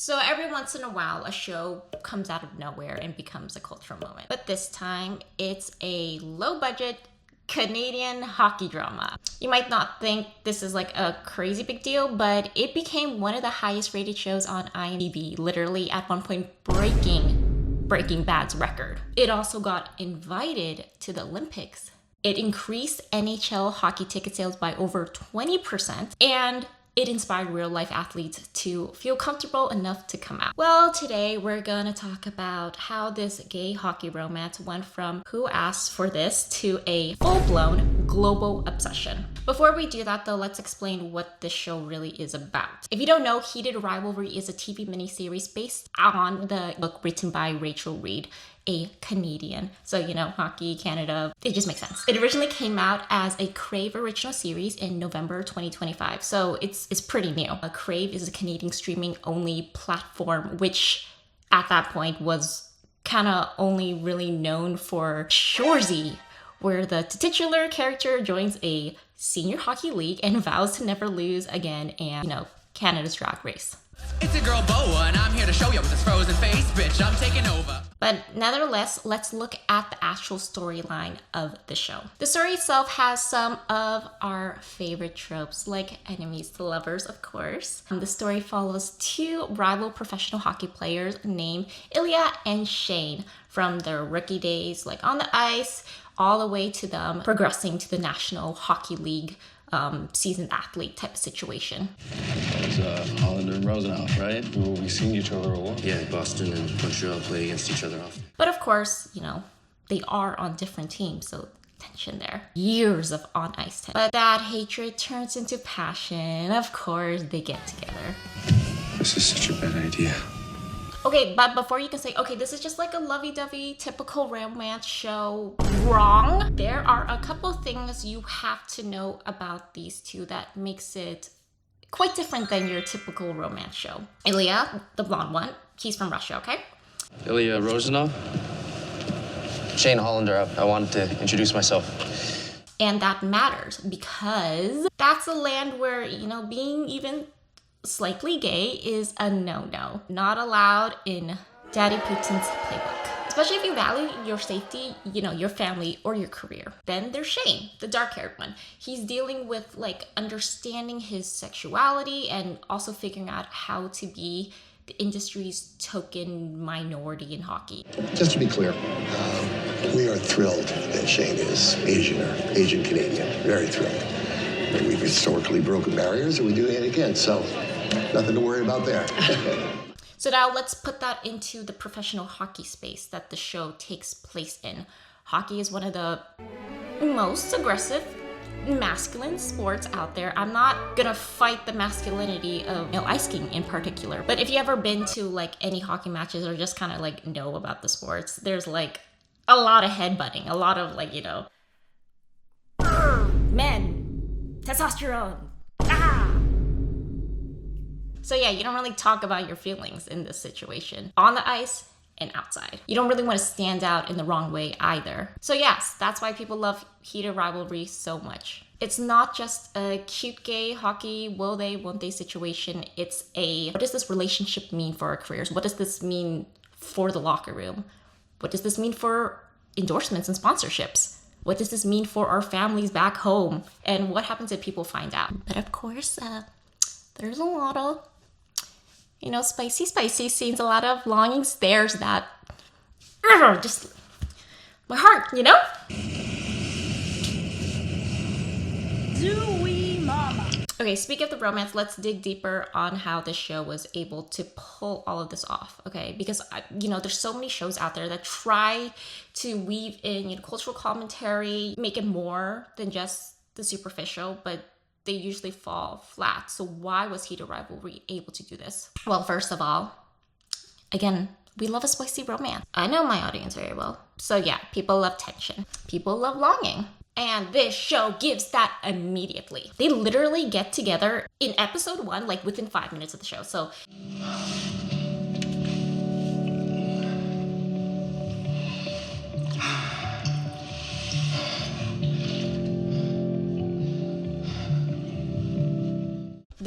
So every once in a while, a show comes out of nowhere and becomes a cultural moment. But this time, it's a low-budget Canadian hockey drama. You might not think this is like a crazy big deal, but it became one of the highest rated shows on IMDb, literally at one point Breaking Bad's record. It also got invited to the Olympics. It increased NHL hockey ticket sales by over 20%, and it inspired real-life athletes to feel comfortable enough to come out. Well, today we're gonna talk about how this gay hockey romance went from who asked for this to a full-blown global obsession. Before we do that though, let's explain what this show really is about. If you don't know, Heated Rivalry is a TV miniseries based on the book written by Rachel Reed, a Canadian. So, you know, hockey, Canada, it just makes sense. It originally came out as a Crave original series in November 2025. So it's pretty new. Crave is a Canadian streaming only platform, which at that point was kind of only really known for Shoresy, where the titular character joins a senior hockey league and vows to never lose again, and, you know, Canada's Drag Race. It's your girl Boa, and I'm here to show you with this frozen face, bitch, I'm taking over. But nevertheless, let's look at the actual storyline of the show. The story itself has some of our favorite tropes, like enemies to lovers, of course. The story follows two rival professional hockey players named Ilya and Shane from their rookie days, like on the ice, all the way to them progressing to the National Hockey League seasoned athlete type of situation. That was Hollander and Rosenau, right? We seen each other a lot. Yeah, Boston and Montreal play against each other often. But of course, you know, they are on different teams, so tension there. Years of on-ice tension. But that hatred turns into passion. Of course, they get together. This is such a bad idea. Okay, but before you can say, okay, this is just like a lovey-dovey typical romance show, wrong. There are a couple things you have to know about these two that makes it quite different than your typical romance show. Ilya, the blonde one, he's from Russia, okay? Ilya Rosenau? Shane Hollander, I wanted to introduce myself. And that matters because that's a land where, you know, being even slightly gay is a no-no. Not allowed in Daddy Putin's playbook. Especially if you value your safety, you know, your family or your career. Then there's Shane, the dark-haired one. He's dealing with like understanding his sexuality and also figuring out how to be the industry's token minority in hockey. Just to be clear, we are thrilled that Shane is Asian or Asian Canadian. Very thrilled. I mean, we've historically broken barriers and we do it again, so nothing to worry about there. So now let's put that into the professional hockey space that the show takes place in. Hockey is one of the most aggressive masculine sports out there. I'm not gonna fight the masculinity of, you know, ice skating in particular, but if you ever been to like any hockey matches or just kind of like know about the sports, there's like a lot of headbutting, a lot of like, you know, men, testosterone, So yeah, you don't really talk about your feelings in this situation, on the ice and outside. You don't really want to stand out in the wrong way either. So yes, that's why people love Heated Rivalry so much. It's not just a cute gay hockey will they, won't they situation. It's a, what does this relationship mean for our careers? What does this mean for the locker room? What does this mean for endorsements and sponsorships? What does this mean for our families back home? And what happens if people find out? But of course, there's a lot of, you know, spicy scenes, a lot of longing stares that, just, my heart, you know? Zooey mama. Okay, speaking of the romance, let's dig deeper on how the show was able to pull all of this off, okay? Because, you know, there's so many shows out there that try to weave in, you know, cultural commentary, make it more than just the superficial, but they usually fall flat. So why was Heated Rivalry able to do this? Well, first of all, again, we love a spicy romance. I know my audience very well. So yeah, people love tension. People love longing. And this show gives that immediately. They literally get together in episode 1, like within 5 minutes of the show. So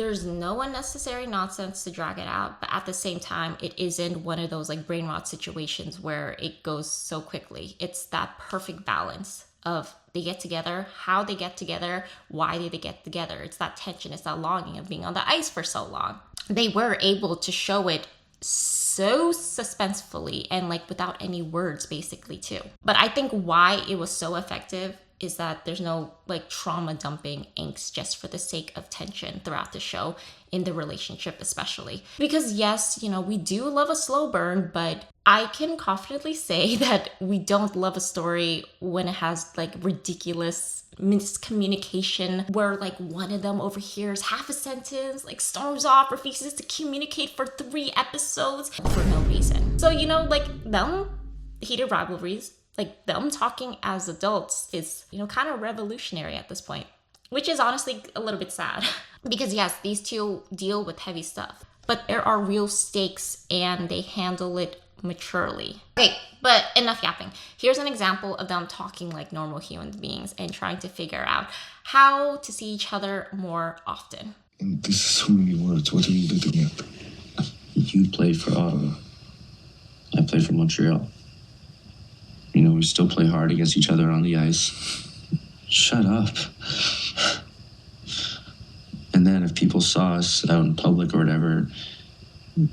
There's no unnecessary nonsense to drag it out, but at the same time, it isn't one of those like brain rot situations where it goes so quickly. It's that perfect balance of they get together, how they get together, why did they get together. It's that tension, it's that longing of being on the ice for so long. They were able to show it so suspensefully and like without any words basically too. But I think why it was so effective is that there's no like trauma dumping angst just for the sake of tension throughout the show in the relationship especially. Because yes, you know, we do love a slow burn, but I can confidently say that we don't love a story when it has like ridiculous miscommunication where like one of them overhears half a sentence, like storms off, refuses to communicate for 3 episodes for no reason. So, you know, like them heated rivalries, like them talking as adults is, you know, kind of revolutionary at this point, which is honestly a little bit sad because yes, these two deal with heavy stuff, but there are real stakes and they handle it maturely. Okay, but enough yapping. Here's an example of them talking like normal human beings and trying to figure out how to see each other more often. This is so many words. What are you doing at? You played for Ottawa. I played for Montreal. You know, we still play hard against each other on the ice. Shut up. And then if people saw us out in public or whatever,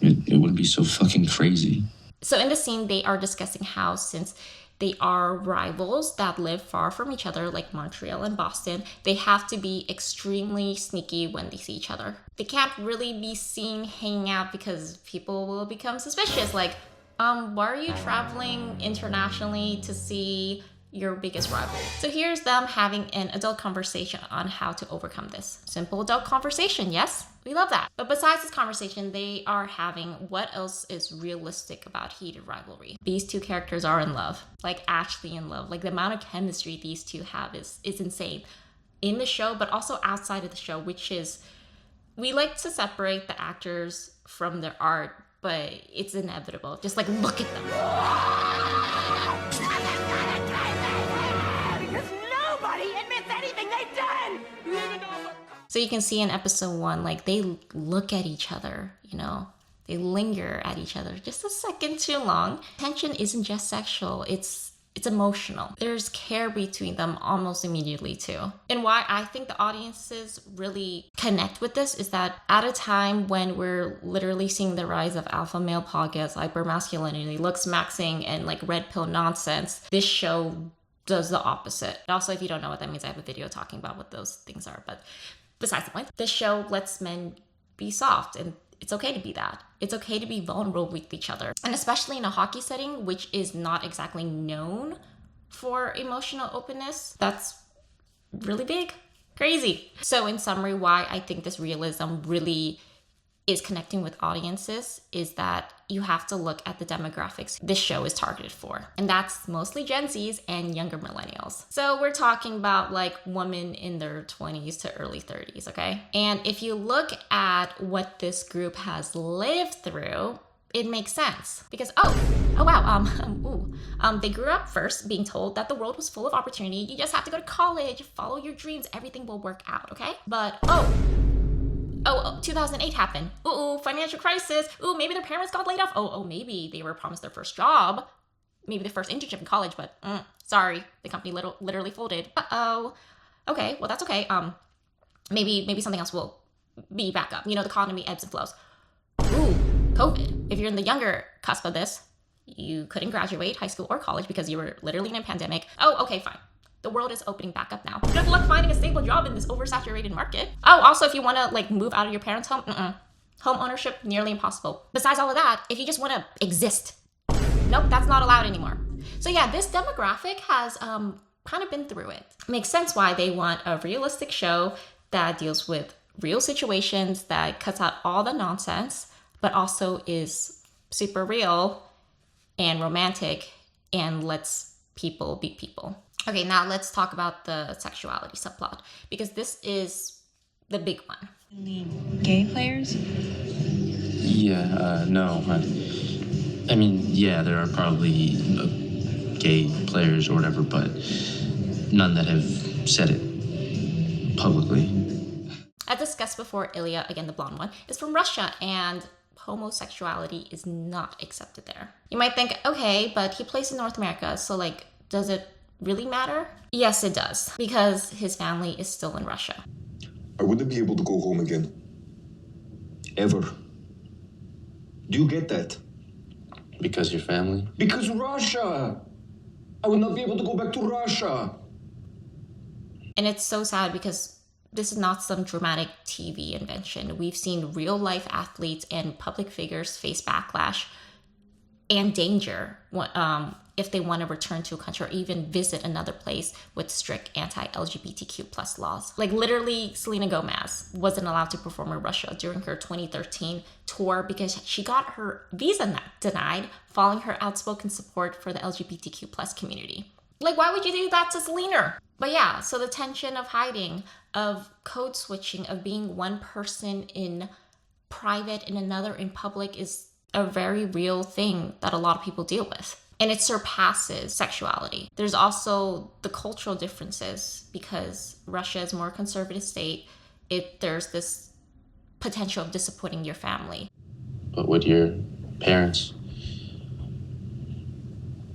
it wouldn't be so fucking crazy. So in the scene, they are discussing how since they are rivals that live far from each other, like Montreal and Boston, they have to be extremely sneaky when they see each other. They can't really be seen hanging out because people will become suspicious. Like, why are you traveling internationally to see your biggest rival? So here's them having an adult conversation on how to overcome this. Simple adult conversation, yes? We love that. But besides this conversation, they are having what else is realistic about heated rivalry. These two characters are in love, like actually in love. Like the amount of chemistry these two have is insane in the show, but also outside of the show, which is, we like to separate the actors from their art, but it's inevitable. Just like, look at them. Because nobody admits anything they've done! So you can see in episode 1, like they look at each other, you know, they linger at each other just a second too long. Tension isn't just sexual, it's emotional. There's care between them almost immediately too. And why I think the audiences really connect with this is that at a time when we're literally seeing the rise of alpha male podcasts, hypermasculinity, looks maxing, and like red pill nonsense, this show does the opposite. Also, if you don't know what that means, I have a video talking about what those things are, but besides the point, this show lets men be soft, and it's okay to be that. It's okay to be vulnerable with each other. And especially in a hockey setting, which is not exactly known for emotional openness, that's really big, crazy. So in summary, why I think this realism really is connecting with audiences is that you have to look at the demographics this show is targeted for. And that's mostly Gen Zs and younger millennials. So we're talking about like women in their 20s to early 30s, okay? And if you look at what this group has lived through, it makes sense because, they grew up first being told that the world was full of opportunity. You just have to go to college, follow your dreams, everything will work out, okay? But, 2008 happened. Financial crisis. Maybe their parents got laid off. Maybe they were promised their first job. Maybe the first internship in college, but sorry, the company literally folded. Okay, well, that's okay. Maybe something else will be back up. You know, the economy ebbs and flows. COVID. If you're in the younger cusp of this, you couldn't graduate high school or college because you were literally in a pandemic. Okay, fine. The world is opening back up now. Good luck finding a stable job in this oversaturated market. Also, if you want to like move out of your parents' home, home ownership, nearly impossible. Besides all of that, if you just want to exist, nope, that's not allowed anymore. So yeah, this demographic has kind of been through it. Makes sense why they want a realistic show that deals with real situations, that cuts out all the nonsense, but also is super real and romantic and lets people be people. Okay, now let's talk about the sexuality subplot, because this is the big one. Only gay players? Yeah, no. I mean, yeah, there are probably gay players or whatever, but none that have said it publicly. At the discussed before, Ilya, again the blonde one, is from Russia, and homosexuality is not accepted there. You might think, okay, but he plays in North America, so like, does it really matter? Yes, it does, because his family is still in Russia. I wouldn't be able to go home again. Ever. Do you get that? Because your family? Because Russia! I would not be able to go back to Russia. And it's so sad because this is not some dramatic TV invention. We've seen real life athletes and public figures face backlash and danger if they want to return to a country or even visit another place with strict anti-LGBTQ plus laws. Like literally, Selena Gomez wasn't allowed to perform in Russia during her 2013 tour because she got her visa denied following her outspoken support for the LGBTQ plus community. Like, why would you do that to Selena? But yeah, so the tension of hiding, of code switching, of being one person in private and another in public is a very real thing that a lot of people deal with. And it surpasses sexuality. There's also the cultural differences because Russia is a more conservative state. There's this potential of disappointing your family. But with your parents?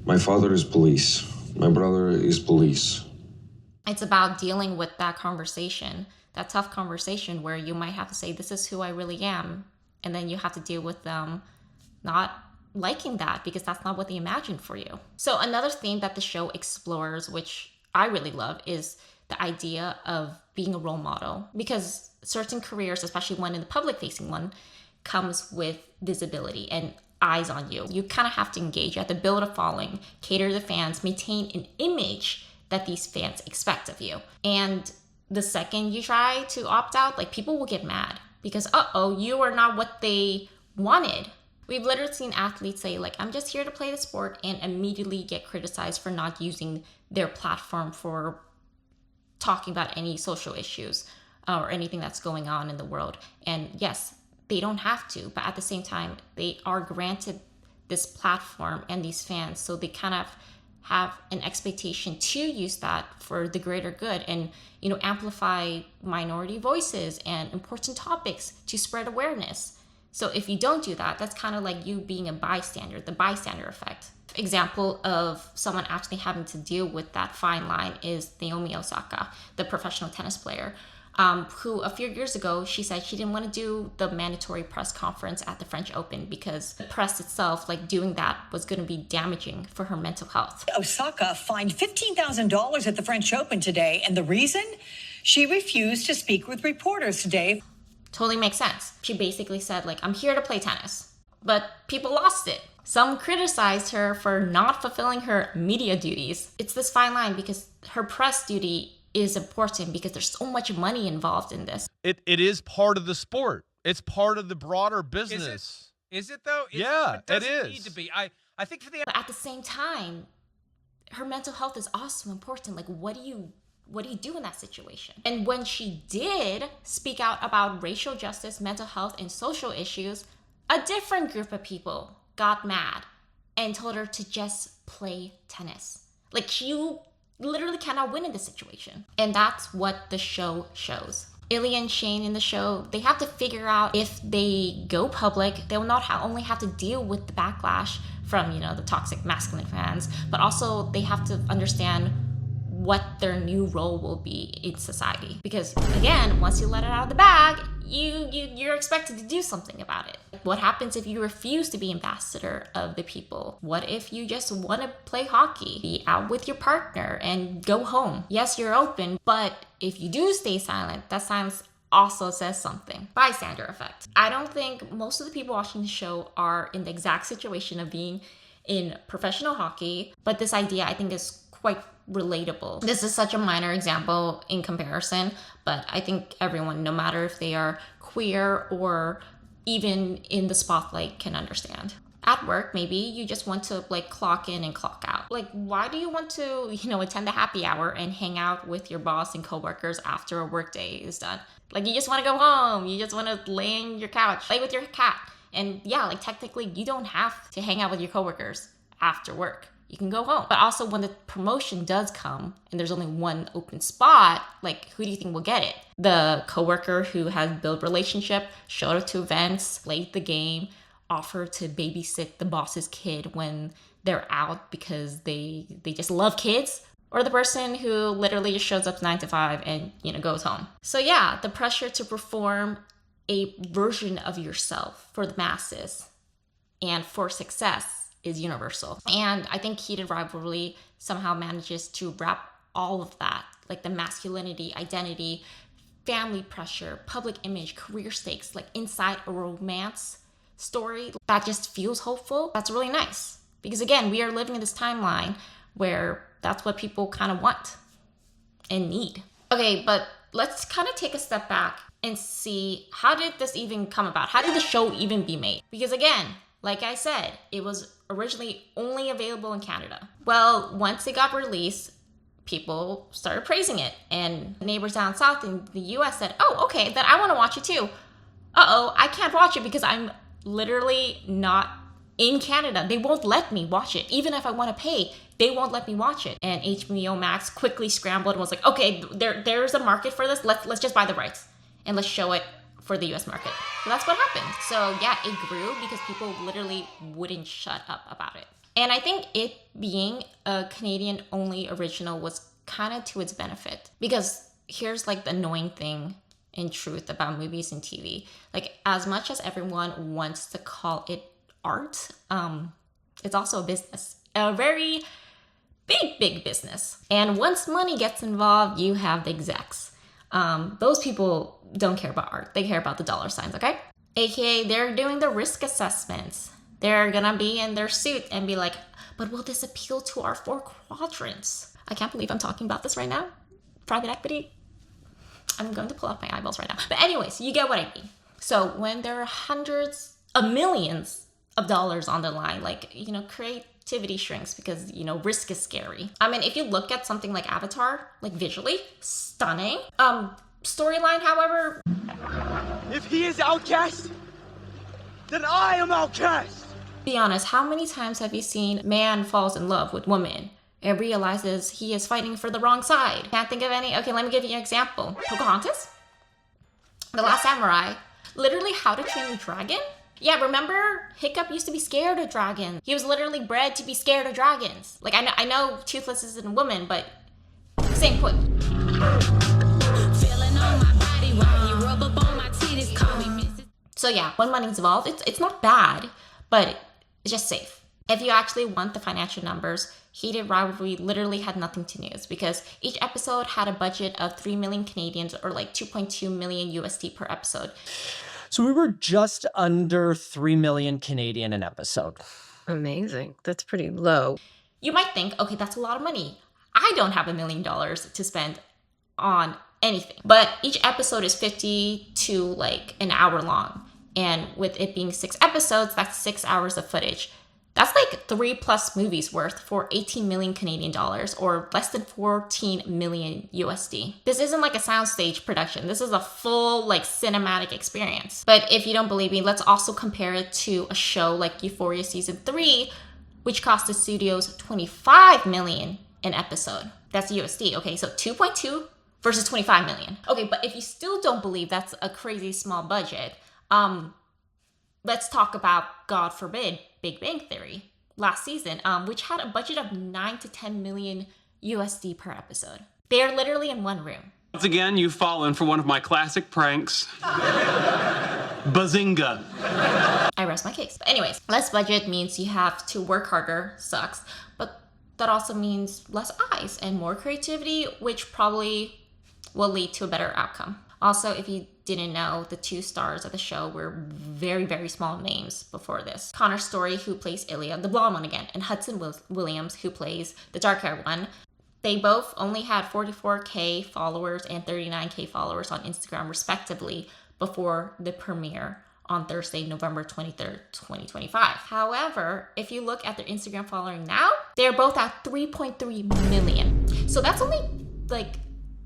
My father is police. My brother is police. It's about dealing with that conversation, that tough conversation where you might have to say, this is who I really am. And then you have to deal with them not liking that because that's not what they imagined for you. So another theme that the show explores, which I really love, is the idea of being a role model. Because certain careers, especially one in the public facing one, comes with visibility and eyes on you. You kind of have to engage. You have to build a following, cater to the fans, maintain an image that these fans expect of you. And the second you try to opt out, like people will get mad because, you are not what they wanted. We've literally seen athletes say like, I'm just here to play the sport, and immediately get criticized for not using their platform for talking about any social issues or anything that's going on in the world. And yes, they don't have to, but at the same time, they are granted this platform and these fans, so they kind of have an expectation to use that for the greater good and, amplify minority voices and important topics to spread awareness. So if you don't do that, that's kind of like you being a bystander, the bystander effect. Example of someone actually having to deal with that fine line is Naomi Osaka, the professional tennis player, who a few years ago, she said she didn't want to do the mandatory press conference at the French Open because the press itself, like doing that, was going to be damaging for her mental health. Osaka fined $15,000 at the French Open today, and the reason? She refused to speak with reporters today. Totally makes sense. She basically said, like, I'm here to play tennis. But people lost it. Some criticized her for not fulfilling her media duties. It's this fine line because her press duty is important because there's so much money involved in this. It is part of the sport. It's part of the broader business. Is it though? Yeah, it is. Need to be. I think for the. But at the same time, her mental health is also important. Like, what do you do in that situation? And when she did speak out about racial justice, mental health, and social issues, a different group of people got mad and told her to just play tennis. Like, you literally cannot win in this situation. And that's what the show shows. Ilya and Shane in the show, they have to figure out if they go public, they will not only have to deal with the backlash from, the toxic masculine fans, but also they have to understand what their new role will be in society. Because again, once you let it out of the bag, you're expected to do something about it. What happens if you refuse to be ambassador of the people? What if you just want to play hockey, be out with your partner, and go home? Yes, you're open, but if you do stay silent, that silence also says something. Bystander effect. I don't think most of the people watching the show are in the exact situation of being in professional hockey, but this idea I think is quite relatable. This is such a minor example in comparison, but I think everyone, no matter if they are queer or even in the spotlight, can understand. At work, maybe you just want to clock in and clock out. Like, why do you want to, attend the happy hour and hang out with your boss and coworkers after a work day is done? Like, you just want to go home. You just want to lay in your couch, play with your cat. And yeah, technically you don't have to hang out with your coworkers after work. You can go home. But also when the promotion does come and there's only one open spot, who do you think will get it? The coworker who has built relationship, showed up to events, played the game, offered to babysit the boss's kid when they're out because they just love kids. Or the person who literally just shows up 9 to 5 and, goes home. So yeah, the pressure to perform a version of yourself for the masses and for success is universal. And I think Heated Rivalry somehow manages to wrap all of that, like the masculinity, identity, family pressure, public image, career stakes, like inside a romance story that just feels hopeful. That's really nice. Because again, we are living in this timeline where that's what people kind of want and need. Okay, but let's kind of take a step back and see, how did this even come about? How did the show even be made? Because again, like I said, it was originally only available in Canada. Well, once it got released, people started praising it. And neighbors down south in the US said, oh, okay, then I want to watch it too. Uh-oh, I can't watch it because I'm literally not in Canada. They won't let me watch it. Even if I want to pay, they won't let me watch it. And HBO Max quickly scrambled and was like, okay, there's a market for this. Let's just buy the rights and let's show it for the US market. So that's what happened. So yeah, it grew because people literally wouldn't shut up about it. And I think it being a Canadian only original was kind of to its benefit, because here's like the annoying thing in truth about movies and TV. Like, as much as everyone wants to call it art, it's also a business, a very big business. And once money gets involved, you have the execs. Those people don't care about art. They care about the dollar signs, okay? AKA, they're doing the risk assessments. They're gonna be in their suit and be like, but will this appeal to our 4 quadrants? I can't believe I'm talking about this right now. Private equity. I'm going to pull out my eyeballs right now. But anyways, you get what I mean. So when there are hundreds of millions of dollars on the line, like, creativity shrinks because, risk is scary. I mean, if you look at something like Avatar, like visually stunning. Storyline, however. If he is outcast, then I am outcast. Be honest, how many times have you seen man falls in love with woman and realizes he is fighting for the wrong side? Can't think of any. Okay, let me give you an example. Pocahontas? The Last Samurai? Literally How to Train Your Dragon? Yeah, remember Hiccup used to be scared of dragons. He was literally bred to be scared of dragons. Like, I know Toothless isn't a woman, but same point. So yeah, when money's involved, it's not bad, but it's just safe. If you actually want the financial numbers, Heated Rivalry literally had nothing to lose, because each episode had a budget of 3 million Canadians, or like 2.2 million USD per episode. So we were just under 3 million Canadian an episode. Amazing. That's pretty low. You might think, okay, that's a lot of money. I don't have $1 million to spend on anything. But each episode is 50 to like an hour long. And with it being 6 episodes, that's 6 hours of footage. That's like 3+ movies worth for 18 million Canadian dollars, or less than 14 million USD. This isn't like a soundstage production. This is a full like cinematic experience. But if you don't believe me, let's also compare it to a show like Euphoria Season 3, which cost the studios 25 million an episode. That's USD, okay? So 2.2 versus 25 million. Okay, but if you still don't believe that's a crazy small budget, let's talk about, God forbid, Big Bang Theory last season, which had a budget of 9 to 10 million USD per episode. They are literally in one room. Once again, you've fallen for one of my classic pranks. Bazinga. I rest my case. But anyways, less budget means you have to work harder, sucks, but that also means less eyes and more creativity, which probably will lead to a better outcome. Also, if you didn't know, the 2 stars of the show were very small names before this. Connor Story, who plays Ilya, the blonde one again, and Hudson Williams, who plays the dark-haired one. They both only had 44K followers and 39K followers on Instagram, respectively, before the premiere on Thursday, November 23rd, 2025. However, if you look at their Instagram following now, they're both at 3.3 million. So that's only like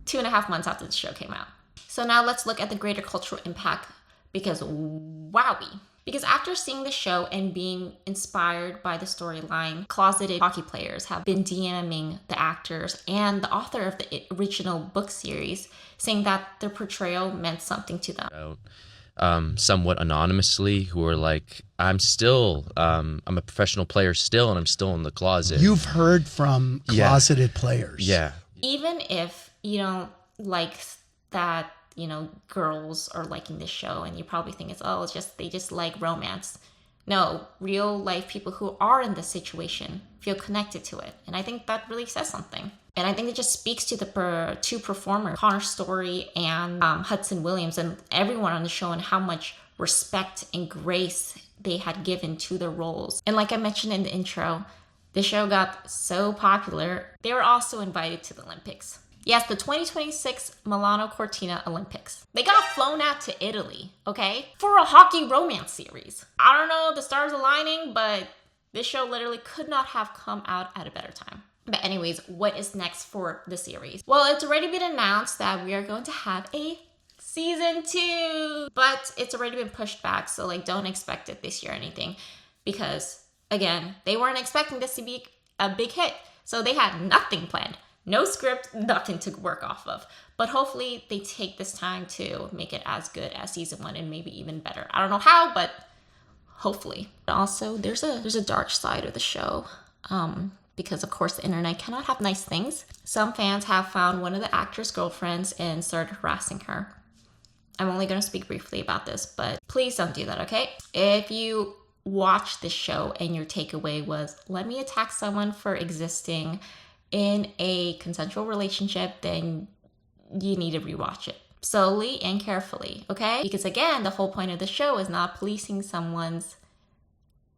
2.5 months after the show came out. So now let's look at the greater cultural impact, because wowie. Because after seeing the show and being inspired by the storyline, closeted hockey players have been DMing the actors and the author of the original book series, saying that their portrayal meant something to them. Somewhat anonymously, who are like, I'm a professional player still, and I'm still in the closet. You've heard from closeted players. Yeah. Even if you don't like that, girls are liking this show, and you probably think they just like romance. No, real life people who are in this situation feel connected to it. And I think that really says something. And I think it just speaks to the two performers, Connor Story and Hudson Williams, and everyone on the show, and how much respect and grace they had given to their roles. And like I mentioned in the intro, the show got so popular, they were also invited to the Olympics. Yes, the 2026 Milano Cortina Olympics. They got flown out to Italy, okay? For a hockey romance series. I don't know, the stars aligning, but this show literally could not have come out at a better time. But anyways, what is next for the series? Well, it's already been announced that we are going to have a season 2, but it's already been pushed back, so don't expect it this year or anything, because again, they weren't expecting this to be a big hit, so they had nothing planned. No script, nothing to work off of. But hopefully they take this time to make it as good as season 1 and maybe even better. I don't know how, but hopefully. Also, there's a dark side of the show. Because of course the internet cannot have nice things. Some fans have found one of the actor's girlfriends and started harassing her. I'm only going to speak briefly about this, but please don't do that, okay? If you watch this show and your takeaway was, let me attack someone for existing in a consensual relationship, then you need to rewatch it slowly and carefully, okay? Because again, the whole point of the show is not policing someone's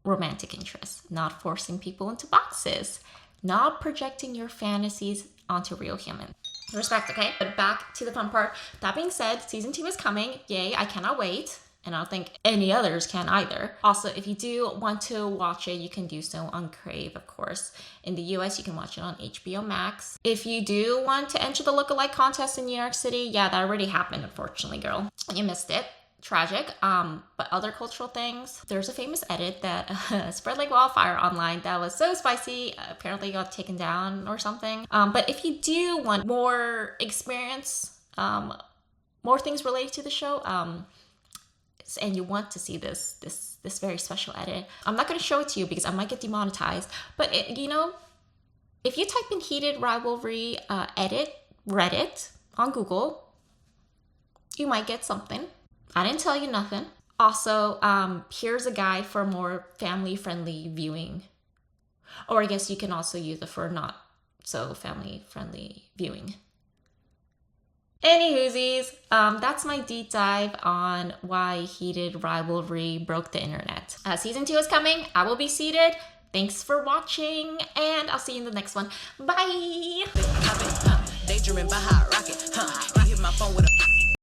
romantic interests, not forcing people into boxes, not projecting your fantasies onto real humans. Respect, okay? But back to the fun part. That being said, season 2 is coming. Yay, I cannot wait. And I don't think any others can either. Also, if you do want to watch it, you can do so on Crave, of course. In the US, you can watch it on HBO Max. If you do want to enter the lookalike contest in New York City, yeah, that already happened, unfortunately, girl. You missed it. Tragic. But other cultural things, there's a famous edit that spread like wildfire online that was so spicy, apparently got taken down or something. But if you do want more experience, more things related to the show, and you want to see this very special edit, I'm not going to show it to you because I might get demonetized. But if you type in heated rivalry edit Reddit on Google, you might get something. I didn't tell you nothing. Also, here's a guide for more family-friendly viewing. Or I guess you can also use it for not so family-friendly viewing. Anywhoosies, that's my deep dive on why heated rivalry broke the internet. Season 2 is coming. I will be seated. Thanks for watching, and I'll see you in the next one. Bye! Daydreaming behind